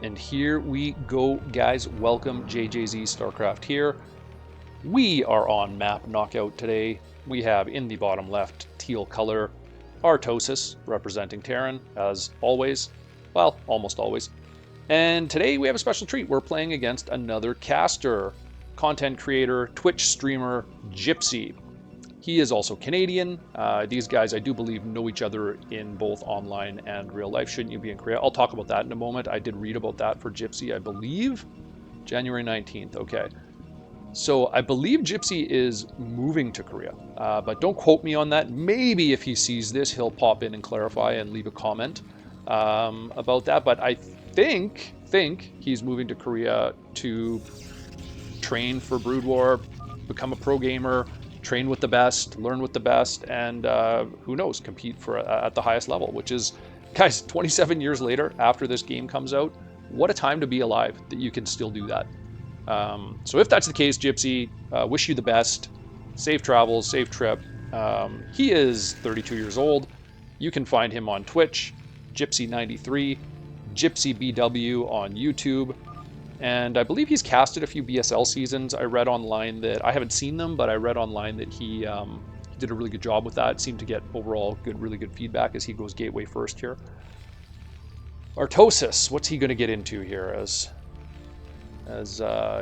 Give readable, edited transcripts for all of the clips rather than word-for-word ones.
And here we go, guys. Welcome, JJZ Starcraft here. We are on map knockout today. We have in the bottom left teal color Artosis representing Terran, as always. Well, almost always. And today we have a special treat. We're playing against another caster, content creator, Twitch streamer, Gypsy. He is also Canadian. These guys, I do believe, know each other in both online and real life. Shouldn't you be in Korea? I'll talk about that in a moment. I did read about that for Gypsy, I believe. January 19th, okay. So I believe Gypsy is moving to Korea, but don't quote me on that. Maybe if he sees this, he'll pop in and clarify and leave a comment about that. But I think he's moving to Korea to train for Brood War, become a pro gamer, train with the best, learn with the best, and who knows, compete for at the highest level, which is, guys, 27 years later after this game comes out, what a time to be alive that you can still do that. So if that's the case, Gypsy, wish you the best. Safe travels, safe trip. He is 32 years old. You can find him on Twitch, Gypsy93, GypsyBW on YouTube. And I believe he's casted a few BSL seasons. I read online that, I haven't seen them, but I read online that he did a really good job with that. Seemed to get overall really good feedback as he goes gateway first here. Artosis, what's he going to get into here as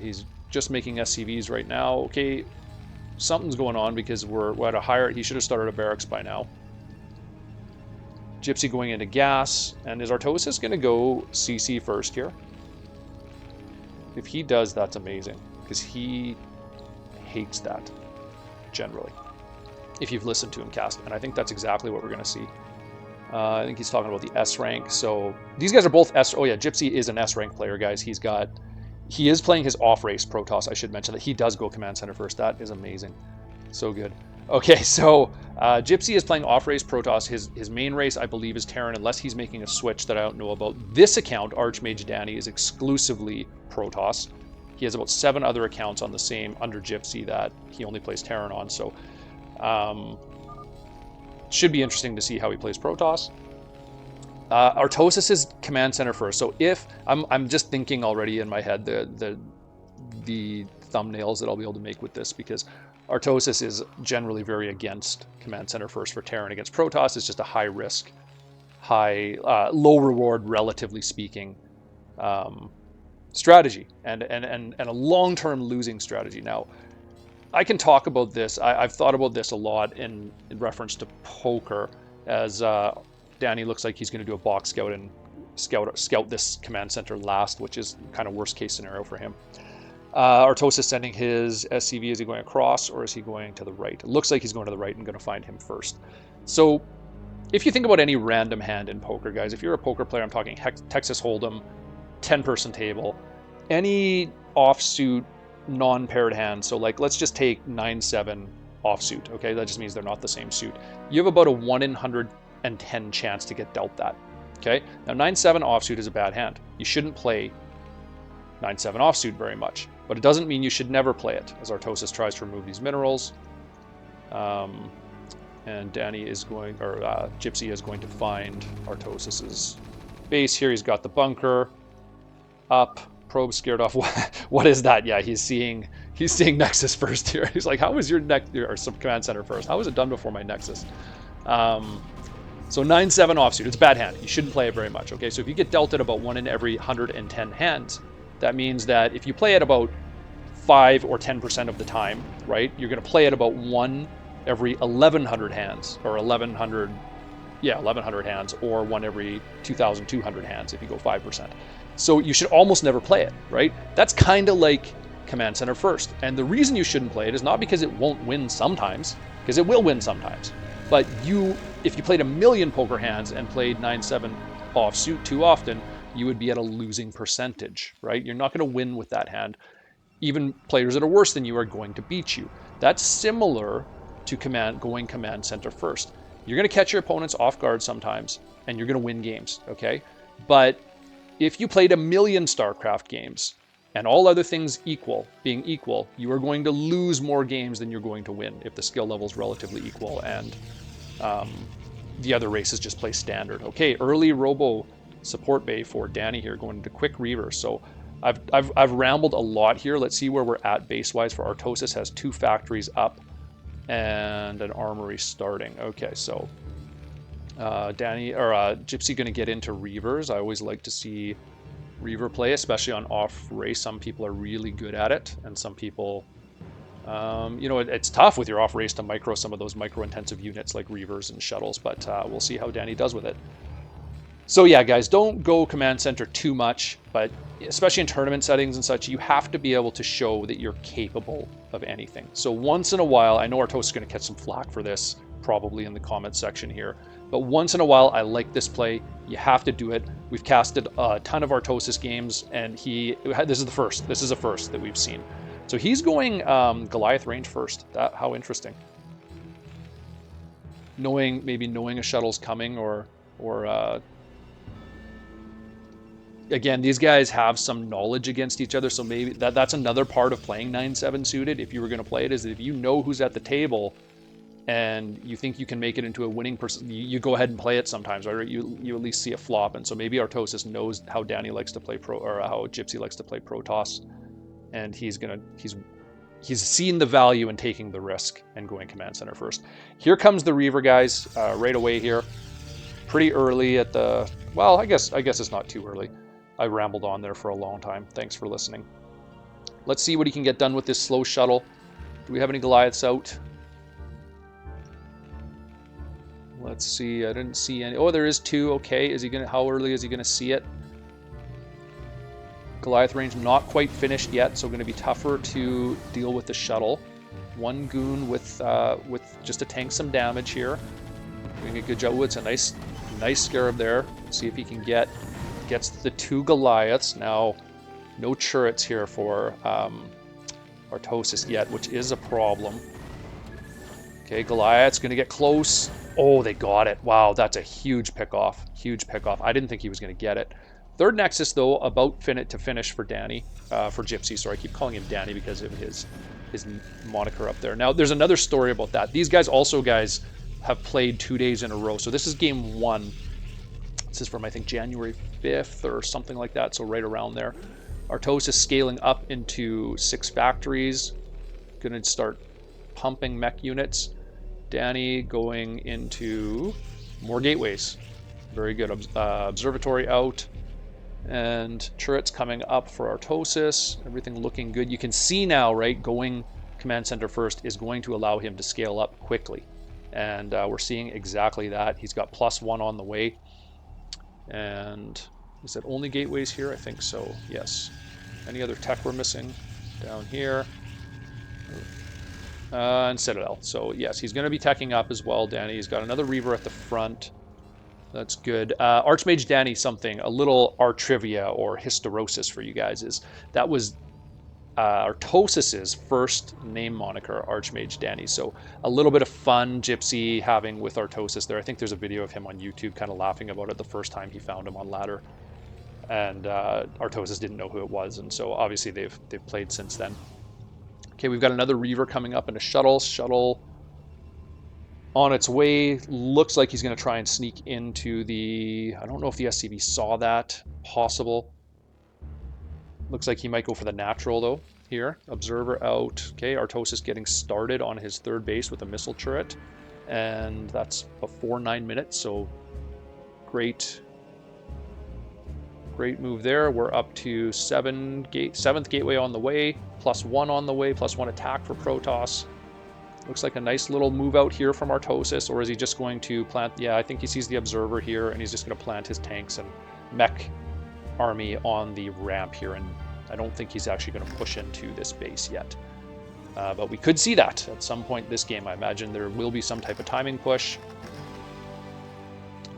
he's just making SCVs right now? Okay, something's going on because we're at a higher, he should have started a barracks by now. Gypsy going into gas, and is Artosis going to go CC first here? If he does, that's amazing, because he hates that, generally, if you've listened to him cast, and I think that's exactly what we're going to see. I think he's talking about the S rank, so these guys are both S, oh yeah, Gypsy is an S rank player, guys. He is playing his off-race Protoss. I should mention that he does go command center first. That is amazing. So good. Okay, so Gypsy is playing off-race Protoss. His main race, I believe, is Terran, unless he's making a switch that I don't know about. This account, Archmage Danny, is exclusively Protoss. He has about 7 other accounts on the same under Gypsy that he only plays Terran on, so should be interesting to see how he plays Protoss. Artosis is command center first, so if I'm just thinking already in my head the thumbnails that I'll be able to make with this, because Artosis is generally very against command center first for Terran against Protoss. It's just a high risk, low reward, relatively speaking, strategy, and a long-term losing strategy. Now, I can talk about this. I've thought about this a lot in reference to poker, as Danny looks like he's going to do a box scout and scout this command center last, which is kind of worst case scenario for him. Artosis sending his SCV. Is he going across or is he going to the right? It looks like he's going to the right and going to find him first. So if you think about any random hand in poker, guys, if you're a poker player, I'm talking Texas Hold'em, 10-person table, any offsuit non-paired hand. So like, let's just take 9-7 offsuit. Okay, that just means they're not the same suit. You have about a 1 in 110 chance to get dealt that. Okay, now 9-7 offsuit is a bad hand. You shouldn't play 9-7 offsuit very much, but it doesn't mean you should never play it, as Artosis tries to remove these minerals. And Danny is going, or Gypsy is going to find Artosis's base here. He's got the bunker up, probe scared off. What is that? Yeah, he's seeing Nexus first here. He's like, how was your or some command center first? How was it done before my Nexus? So 9-7 offsuit, it's a bad hand. You shouldn't play it very much. Okay, so if you get dealt it about 1 in every 110 hands, that means that if you play it about 5 or 10% of the time, right, you're going to play it about 1 every 1,100 hands, or 1,100 hands, or 1 every 2,200 hands if you go 5%. So you should almost never play it, right? That's kind of like command center first. And the reason you shouldn't play it is not because it won't win sometimes, because it will win sometimes. But if you played 1,000,000 poker hands and played 9-7 offsuit too often, you would be at a losing percentage, right? You're not going to win with that hand. Even players that are worse than you are going to beat you. That's similar to going command center first. You're going to catch your opponents off guard sometimes, and you're going to win games, okay? But if you played 1,000,000 Starcraft games, and all other things being equal, you are going to lose more games than you're going to win if the skill level is relatively equal and the other races just play standard. Okay, early Robo support bay for Danny here, going into quick Reaver. So I've rambled a lot here. Let's see where we're at base-wise for Artosis. Has 2 factories up and an armory starting. Okay, so Gypsy going to get into Reavers. I always like to see Reaver play, especially on off race. Some people are really good at it, and some people, you know, it's tough with your off race to micro some of those micro-intensive units like Reavers and shuttles, but we'll see how Danny does with it. So yeah, guys, don't go command center too much, but especially in tournament settings and such, you have to be able to show that you're capable of anything. So once in a while, I know Artosis is going to catch some flack for this, probably in the comment section here, but once in a while, I like this play. You have to do it. We've casted a ton of Artosis games, and this is the first. This is a first that we've seen. So he's going Goliath range first. How interesting. Maybe knowing a shuttle's coming, or again, these guys have some knowledge against each other, so maybe that's another part of playing 9-7 suited. If you were going to play it, is that if you know who's at the table and you think you can make it into a winning person, you go ahead and play it sometimes, right? You at least see a flop, and so maybe Artosis knows how Danny likes to play how Gypsy likes to play Protoss, and he's seen the value in taking the risk and going command center first. Here comes the Reaver, guys, right away here, pretty early at the. Well, I guess it's not too early. I rambled on there for a long time. Thanks for listening. Let's see what he can get done with this slow shuttle. Do we have any Goliaths out? Let's see. I didn't see any. Oh, there is 2. Okay. How early is he gonna see it? Goliath range not quite finished yet, so going to be tougher to deal with the shuttle. 1 goon with just to tank some damage here. Doing a good job. Ooh, it's a nice scarab there. Let's see if he can gets the 2 Goliaths. Now, no turrets here for Artosis yet, which is a problem. Okay, Goliath's going to get close. Oh, they got it. Wow, that's a huge pickoff. Huge pickoff. I didn't think he was going to get it. Third Nexus, though, about to finish for Danny, for Gypsy. Sorry, I keep calling him Danny because of his moniker up there. Now, there's another story about that. These guys also, have played 2 days in a row. So this is game 1. This is from, I think, January 5th or something like that, so right around there. Artosis scaling up into 6 factories. Going to start pumping mech units. Danny going into more gateways. Very good. Observatory out. And turrets coming up for Artosis. Everything looking good. You can see now, right, going command center first is going to allow him to scale up quickly. And we're seeing exactly that. He's got +1 on the way. And is that only gateways here? I think so, yes. Any other tech we're missing? Down here. And Citadel. So yes, he's going to be teching up as well, Danny. He's got another Reaver at the front. That's good. Archmage Danny, a little art trivia or Artist-osis for you guys, that was Artosis's first name moniker, Archmage Danny. So a little bit of fun Gypsy having with Artosis there. I think there's a video of him on YouTube kind of laughing about it the first time he found him on ladder. And Artosis didn't know who it was, and so obviously they've played since then. Okay, we've got another Reaver coming up in a shuttle. Shuttle on its way. Looks like he's going to try and sneak into the. I don't know if the SCV saw that. Possible. Looks like he might go for the natural though. Here, observer out. Okay, Artosis getting started on his 3rd base with a missile turret, and that's before 9 minutes. So great move there. We're up to 7th gateway on the way, +1 on the way, +1 attack for Protoss. Looks like a nice little move out here from Artosis, or is he just going to plant? Yeah, I think he sees the observer here, and he's just going to plant his tanks and mech army on the ramp here, and I don't think he's actually going to push into this base yet. But we could see that at some point this game. I imagine there will be some type of timing push.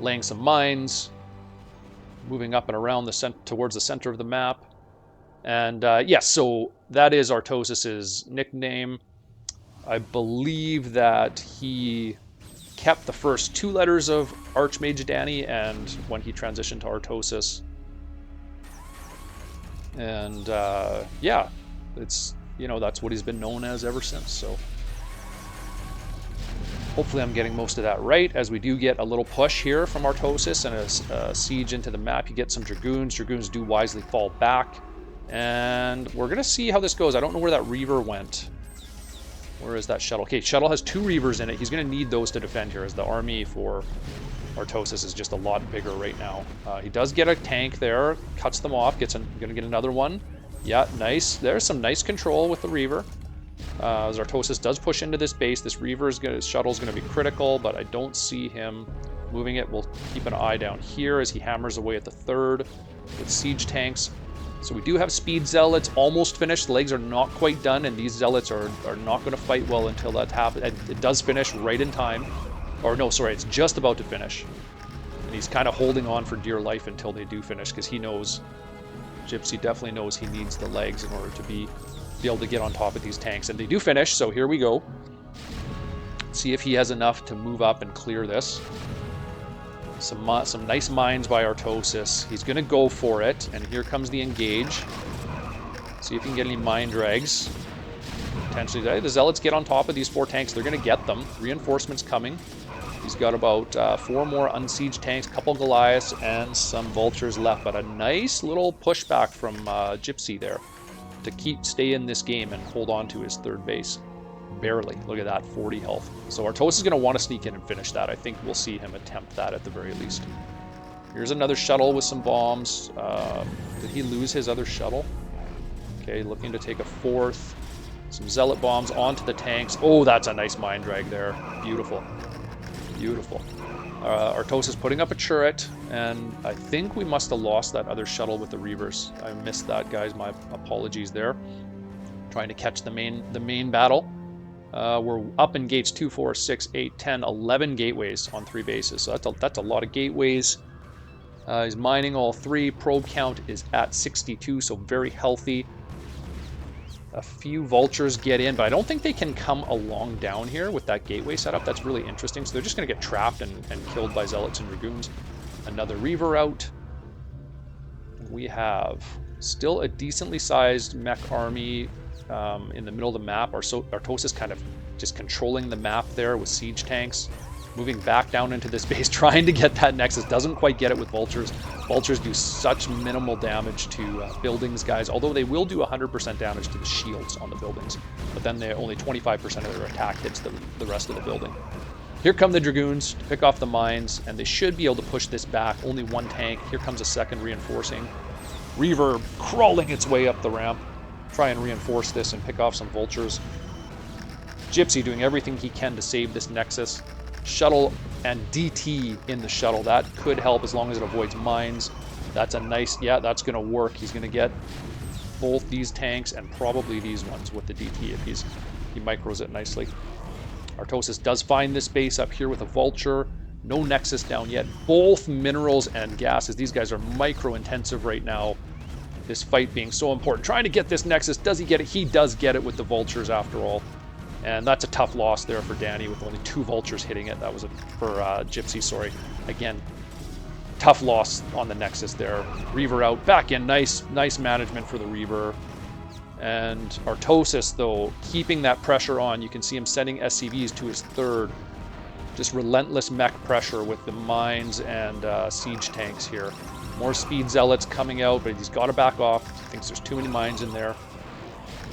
Laying some mines, moving up and around towards the center of the map. And yes, so that is Artosis's nickname. I believe that he kept the first 2 letters of Archmage Danny, and when he transitioned to Artosis. And yeah, it's, that's what he's been known as ever since. So Hopefully I'm getting most of that right, as we do get a little push here from Artosis and a siege into the map. You get some Dragoons. Dragoons do wisely fall back. And we're going to see how this goes. I don't know where that Reaver went. Where is that shuttle? Okay, shuttle has 2 Reavers in it. He's going to need those to defend here, as the army for Artosis is just a lot bigger right now. He does get a tank there, cuts them off, going to get another one. Yeah, nice. There's some nice control with the Reaver. As Artosis does push into this base, this shuttle's going to be critical, but I don't see him moving it. We'll keep an eye down here as he hammers away at the 3rd with siege tanks. So we do have speed zealots almost finished. The legs are not quite done, and these zealots are not going to fight well until that happens. It does finish right in time. Or no, sorry, it's just about to finish. And he's kind of holding on for dear life until they do finish, because he knows, Gypsy definitely knows he needs the legs in order to be able to get on top of these tanks. And they do finish, so here we go. See if he has enough to move up and clear this. Some nice mines by Artosis. He's going to go for it, and here comes the engage. See if he can get any mine drags. Potentially, the Zealots get on top of these 4 tanks. They're going to get them. Reinforcements coming. He's got about 4 more unsieged tanks, couple Goliaths, and some Vultures left. But a nice little pushback from Gypsy there to stay in this game and hold on to his 3rd base. Barely. Look at that, 40 health. So Artosis is going to want to sneak in and finish that. I think we'll see him attempt that at the very least. Here's another shuttle with some bombs. Did he lose his other shuttle? Okay, looking to take a 4th. Some Zealot bombs onto the tanks. Oh, that's a nice mine drag there. Beautiful. Beautiful. Artosis putting up a turret, and I think we must have lost that other shuttle with the Reavers. I missed that, guys. My apologies there. Trying to catch the main battle. We're up in gates 2, 4, 6, 8, 10, 11 gateways on 3 bases. So that's a lot of gateways. He's mining all 3. Probe count is at 62, so very healthy. A few Vultures get in, but I don't think they can come along down here with that gateway setup. That's really interesting. So they're just going to get trapped and killed by Zealots and Dragoons. Another Reaver out. We have still a decently sized mech army in the middle of the map. Artosis kind of just controlling the map there with siege tanks. Moving back down into this base, trying to get that Nexus. Doesn't quite get it with Vultures. Vultures do such minimal damage to buildings, guys. Although they will do 100% damage to the shields on the buildings. But then only 25% of their attack hits the rest of the building. Here come the Dragoons to pick off the mines. And they should be able to push this back. Only 1 tank. Here comes a 2nd reinforcing. Reaver crawling its way up the ramp. Try and reinforce this and pick off some Vultures. Gypsy doing everything he can to save this Nexus. Shuttle and DT in the shuttle. That could help as long as it avoids mines. That's a nice... Yeah, that's going to work. He's going to get both these tanks and probably these ones with the DT if he micros it nicely. Artosis does find this base up here with a Vulture. No Nexus down yet. Both minerals and gases. These guys are micro-intensive right now. This fight being so important. Trying to get this Nexus. Does he get it? He does get it with the Vultures after all. And that's a tough loss there for Danny with only 2 Vultures hitting it. That was for Gypsy, sorry. Again, tough loss on the Nexus there. Reaver out, back in. Nice management for the Reaver. And Artosis, though, keeping that pressure on. You can see him sending SCVs to his 3rd. Just relentless mech pressure with the mines and siege tanks here. More speed zealots coming out, but he's got to back off. He thinks there's too many mines in there.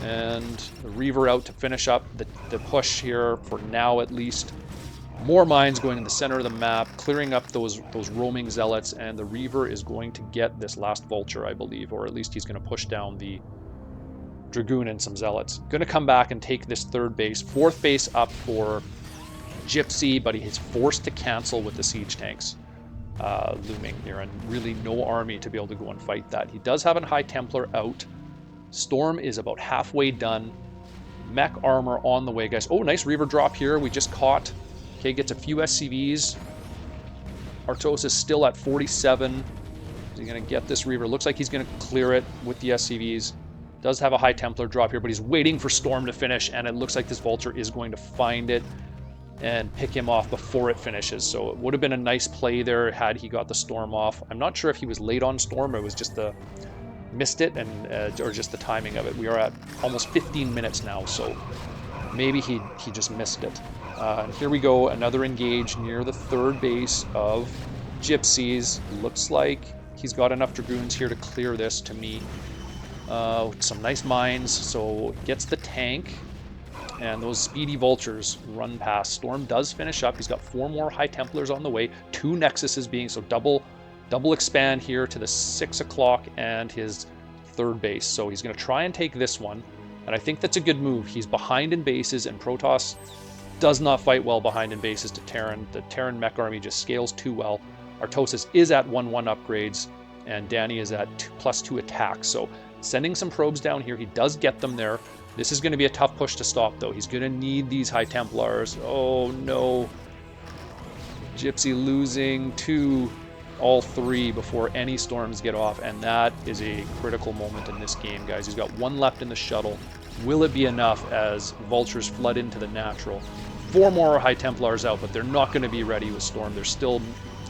And the Reaver out to finish up the push here, for now at least. More mines going in the center of the map, clearing up those roaming Zealots, and the Reaver is going to get this last Vulture, I believe, or at least he's going to push down the Dragoon and some Zealots. Going to come back and take this 3rd base. 4th base up for Gypsy, but he is forced to cancel with the siege tanks looming here, and really no army to be able to go and fight that. He does have a High Templar out. Storm is about halfway done. Mech armor on the way, guys. Oh, nice Reaver drop here. We just caught. Okay, gets a few SCVs. Artosis is still at 47. Is he going to get this Reaver? Looks like he's going to clear it with the SCVs. Does have a High Templar drop here, but he's waiting for Storm to finish, and it looks like this Vulture is going to find it and pick him off before it finishes. So it would have been a nice play there had he got the Storm off. I'm not sure if he was late on Storm or it was just missed it, and or just the timing of it. We are at almost 15 minutes now, so maybe he just missed it. And here we go, another engage near the third base of gypsies. Looks like he's got enough dragoons here to clear this to me. Some nice mines, so gets the tank. And those speedy vultures run past. Storm does finish up. He's got 4 more High Templars on the way. 2 Nexuses being, so double expand here to the 6 o'clock and his third base. So he's going to try and take this one. And I think that's a good move. He's behind in bases, and Protoss does not fight well behind in bases to Terran. The Terran mech army just scales too well. Artosis is at 1/1 upgrades, and Danny is at +2 attack. So sending some probes down here. He does get them there. This is going to be a tough push to stop, though. He's going to need these High Templars. Oh, no. Gypsy losing all 3 before any storms get off, and that is a critical moment in this game, guys. He's got 1 left in the shuttle. Will it be enough as vultures flood into the natural? 4 more High Templars out, but they're not going to be ready with Storm. They're still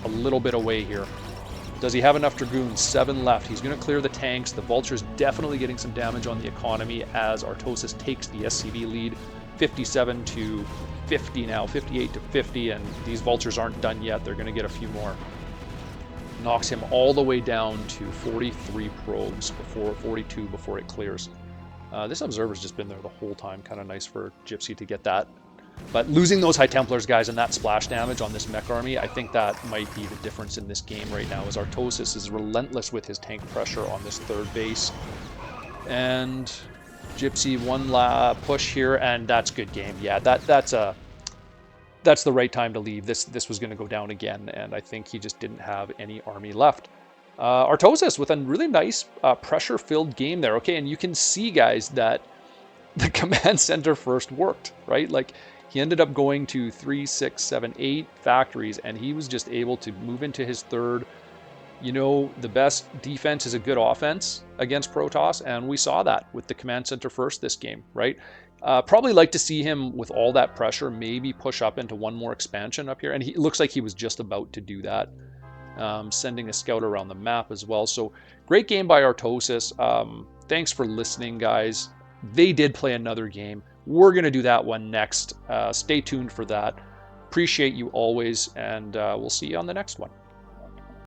a little bit away here. Does he have enough dragoons? 7 left. He's going to clear the tanks. The vulture's definitely getting some damage on the economy as Artosis takes the SCV lead. 57 to 50 now, 58 to 50, and these vultures aren't done yet. They're going to get a few more. Knocks him all the way down to 43 probes, 42 before it clears. This observer's just been there the whole time. Kind of nice for Gypsy to get that. But losing those High Templars, guys, and that splash damage on this mech army, I think that might be the difference in this game right now, as Artosis is relentless with his tank pressure on this third base. And Gypsy, 1 push here, and that's good game. Yeah, that's the right time to leave. This was going to go down again, and I think he just didn't have any army left. Artosis with a really nice pressure-filled game there. Okay, and you can see, guys, that the command center first worked, right? Like, he ended up going to 3, 6, 7, 8 factories, and he was just able to move into his third. You know, the best defense is a good offense against Protoss, and we saw that with the command center first this game, right? Probably like to see him with all that pressure, maybe push up into 1 more expansion up here, and he looks like he was just about to do that. Sending a scout around the map as well. So great game by Artosis. Thanks for listening, guys. They did play another game. We're going to do that one next. Stay tuned for that. Appreciate you always, and we'll see you on the next one.